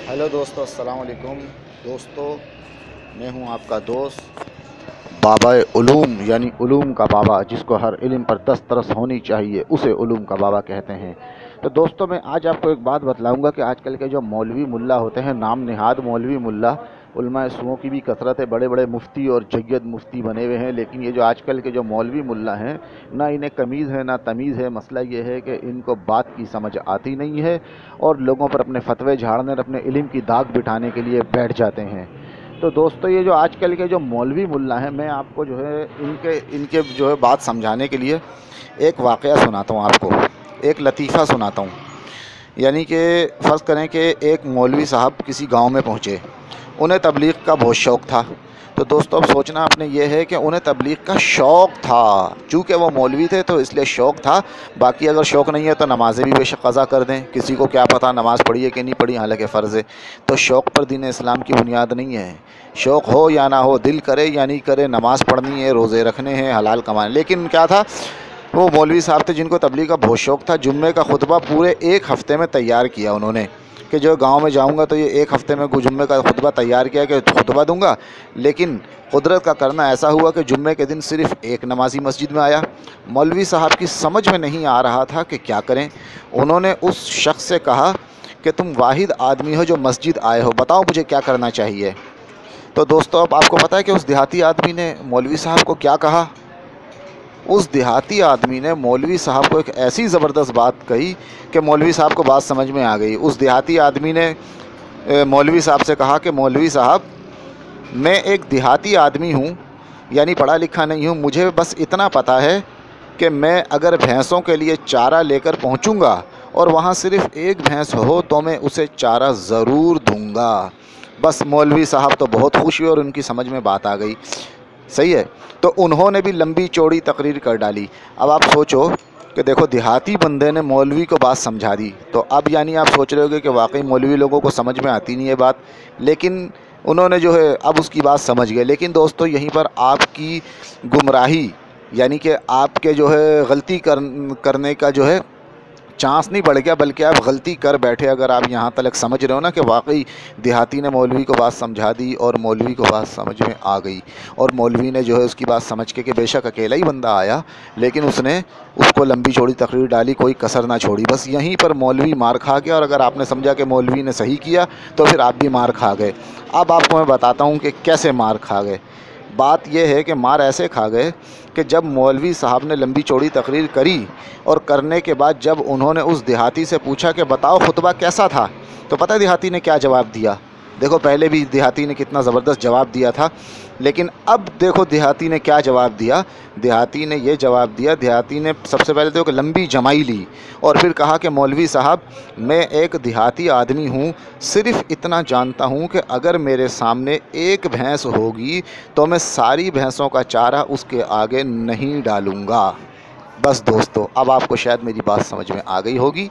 Hello दोस्तों, अस्सलाम वालेकुम। दोस्तों, मैं हूं आपका दोस्त बाबा उलूम, यानी उलूम का बाबा, जिसको हर इल्म पर दस्तरस होनी चाहिए, उसे उलूम का बाबा कहते हैं। तो दोस्तों, मैं आज आपको एक बात बतलाऊंगा कि आजकल के जो मौलवी मुल्ला होते हैं, नाम निहाद मौलवी मुल्ला, उलमा सुओं की भी कसरत है, बड़े बड़े मुफ्ती और जय्यद मुफ्ती बने हुए हैं, लेकिन ये जो आजकल के जो मौलवी मुल्ला हैं, ना इन्हें कमीज़ है ना तमीज़ है। मसला ये है कि इनको बात की समझ आती नहीं है और लोगों पर अपने फतवे झाड़ने और अपने इल्म की दाग बिठाने के लिए बैठ जाते हैं। तो दोस्तों, ये जो आजकल के जो मौलवी मुल्ला हैं, मैं आपको जो है इनके इनके जो है बात समझाने के लिए एक वाक़या सुनाता हूँ, आपको एक लतीफ़ा सुनाता हूँ। यानी कि फ़र्ज़ करें कि एक मौलवी साहब किसी गांव में पहुँचे, उन्हें तबलीग का बहुत शौक़ था। तो दोस्तों, अब सोचना आपने ये है कि उन्हें तबलीग का शौक़ था, चूँकि वो मौलवी थे तो इसलिए शौक़ था। बाकी अगर शौक़ नहीं है तो नमाज़ें भी बेशक क़ज़ा कर दें, किसी को क्या पता नमाज़ पढ़ी है कि नहीं पढ़ी, हालांकि फ़र्ज़ है। तो शौक़ पर दीन इस्लाम की बुनियाद नहीं है। शौक़ हो या ना हो, दिल करे या नहीं करे, नमाज़ पढ़नी है, रोज़े रखने हैं, हलाल कमाने। लेकिन क्या था, वो मौलवी साहब थे जिनको तबलीग का बहुत शौक़ था। जुम्मे का खुतबा पूरे एक हफ़्ते में तैयार किया उन्होंने कि जो गांव में जाऊंगा तो ये एक हफ़्ते में जुम्मे का खुतबा तैयार किया कि खुतबा दूंगा। लेकिन कुदरत का करना ऐसा हुआ कि जुम्मे के दिन सिर्फ़ एक नमाजी मस्जिद में आया। मौलवी साहब की समझ में नहीं आ रहा था कि क्या करें। उन्होंने उस शख्स से कहा कि तुम वाहिद आदमी हो जो मस्जिद आए हो, बताओ मुझे क्या करना चाहिए। तो दोस्तों, अब आपको पता है कि उस देहाती आदमी ने मौलवी साहब को क्या कहा। उस देहाती आदमी ने मौलवी साहब को एक ऐसी ज़बरदस्त बात कही कि मौलवी साहब को बात समझ में आ गई। उस देहाती आदमी ने मौलवी साहब से कहा कि मौलवी साहब, मैं एक देहाती आदमी हूँ, यानी पढ़ा लिखा नहीं हूँ। मुझे बस इतना पता है कि मैं अगर भैंसों के लिए चारा लेकर पहुँचूँगा और वहाँ सिर्फ़ एक भैंस हो तो मैं उसे चारा ज़रूर दूँगा। बस मौलवी साहब तो बहुत खुश हुए और उनकी समझ में बात आ गई। सही है। तो उन्होंने भी लंबी चौड़ी तकरीर कर डाली। अब आप सोचो कि देखो, देहाती बंदे ने मौलवी को बात समझा दी, तो अब यानी आप सोच रहे होगे कि वाकई मौलवी लोगों को समझ में आती नहीं है बात, लेकिन उन्होंने जो है अब उसकी बात समझ गए। लेकिन दोस्तों, यहीं पर आपकी गुमराही, यानी कि आपके जो है गलती करने का जो है चांस नहीं बढ़ गया, बल्कि आप गलती कर बैठे। अगर आप यहाँ तक समझ रहे हो ना कि वाकई देहाती ने मौलवी को बात समझा दी और मौलवी को बात समझ में आ गई, और मौलवी ने जो है उसकी बात समझ के कि बेशक अकेला ही बंदा आया, लेकिन उसने उसको लंबी चौड़ी तकरीर डाली, कोई कसर ना छोड़ी। बस यहीं पर मौलवी मार खा गया, और अगर आपने समझा कि मौलवी ने सही किया तो फिर आप भी मार खा गए। अब आपको मैं बताता हूँ कि कैसे मार खा गए। बात यह है कि मार ऐसे खा गए कि जब मौलवी साहब ने लंबी चौड़ी तकरीर करी और करने के बाद जब उन्होंने उस देहाती से पूछा कि बताओ खुतबा कैसा था, तो पता है देहाती ने क्या जवाब दिया। देखो, पहले भी देहाती ने कितना ज़बरदस्त जवाब दिया था, लेकिन अब देखो देहाती ने क्या जवाब दिया। देहाती ने ये जवाब दिया, देहाती ने सबसे पहले तो एक लंबी जमाई ली और फिर कहा कि मौलवी साहब, मैं एक देहाती आदमी हूँ, सिर्फ़ इतना जानता हूँ कि अगर मेरे सामने एक भैंस होगी तो मैं सारी भैंसों का चारा उसके आगे नहीं डालूँगा। बस दोस्तों, अब आपको शायद मेरी बात समझ में आ गई होगी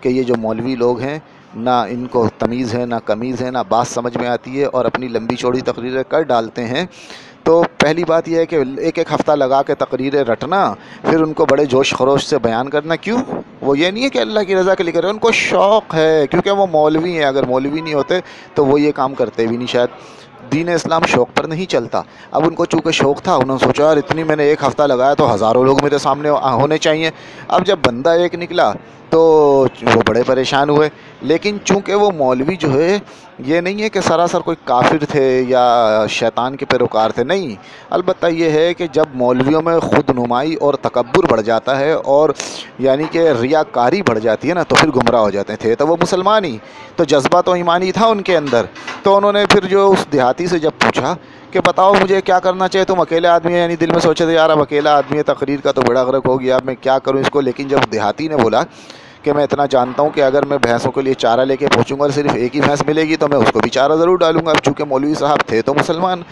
कि ये जो मौलवी लोग हैं, ना इनको तमीज़ है ना कमीज़ है, ना बात समझ में आती है और अपनी लंबी चौड़ी तकरीरें कर डालते हैं। तो पहली बात यह है कि एक एक हफ़्ता लगा के तकरीरें रटना, फिर उनको बड़े जोश खरोश से बयान करना। क्यों? वो ये नहीं है कि अल्लाह की रज़ा के लिए कर रहे हैं, उनको शौक़ है, क्योंकि वो मौलवी हैं। अगर मौलवी नहीं होते तो वो ये काम करते भी नहीं शायद। दीन इस्लाम शौक़ पर नहीं चलता। अब उनको चूँकि शौक़ था, उन्होंने सोचा यार इतनी मैंने एक हफ़्ता लगाया तो हज़ारों लोग मेरे सामने होने चाहिए। अब जब बंदा एक निकला तो वो बड़े परेशान हुए। लेकिन चूँकि वो मौलवी जो है, ये नहीं है कि सरासर कोई काफिर थे या शैतान के पैरोकार थे, नहीं। अलबत्ता ये है कि जब मौलवियों में खुद नुमाई और तकब्बुर बढ़ जाता है और यानी कि रियाकारी बढ़ जाती है ना, तो फिर गुमराह हो जाते थे। तो वो मुसलमान ही, तो जज्बा तो ईमानी था उनके अंदर। तो उन्होंने फिर जो उस देहाती से जब पूछा कि बताओ मुझे क्या करना चाहिए, तुम अकेले आदमी है, यानी दिल में सोचे थे यार अब अकेला आदमी है, तकरीर का तो बेड़ा गर्क हो गया, अब मैं क्या करूँ इसको। लेकिन जब देहाती ने बोला कि मैं इतना जानता हूँ कि अगर मैं भैंसों के लिए चारा लेके पहुँचूँगा और सिर्फ एक ही भैंस मिलेगी तो मैं उसको भी चारा ज़रूर डालूँगा। अब चूँकि मौलवी साहब थे तो मुसलमान,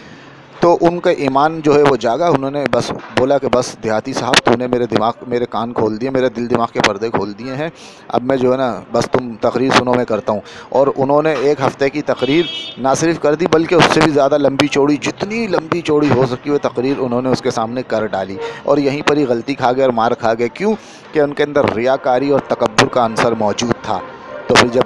तो उनका ईमान जो है वो जागा। उन्होंने बस बोला कि बस देहाती साहब, तूने मेरे कान खोल दिए, मेरे दिल दिमाग के पर्दे खोल दिए हैं। अब मैं जो है ना, बस तुम तकरीर सुनो, मैं करता हूँ। और उन्होंने एक हफ़्ते की तकरीर ना सिर्फ कर दी, बल्कि उससे भी ज़्यादा लंबी चौड़ी, जितनी लंबी चौड़ी हो सकी वो तकरीर उन्होंने उसके सामने कर डाली। और यहीं पर ही गलती खा गए और मार खा गए। क्यों? कि उनके अंदर रियाकारी और तकब्बुर का अंसर मौजूद था। तो फिर जब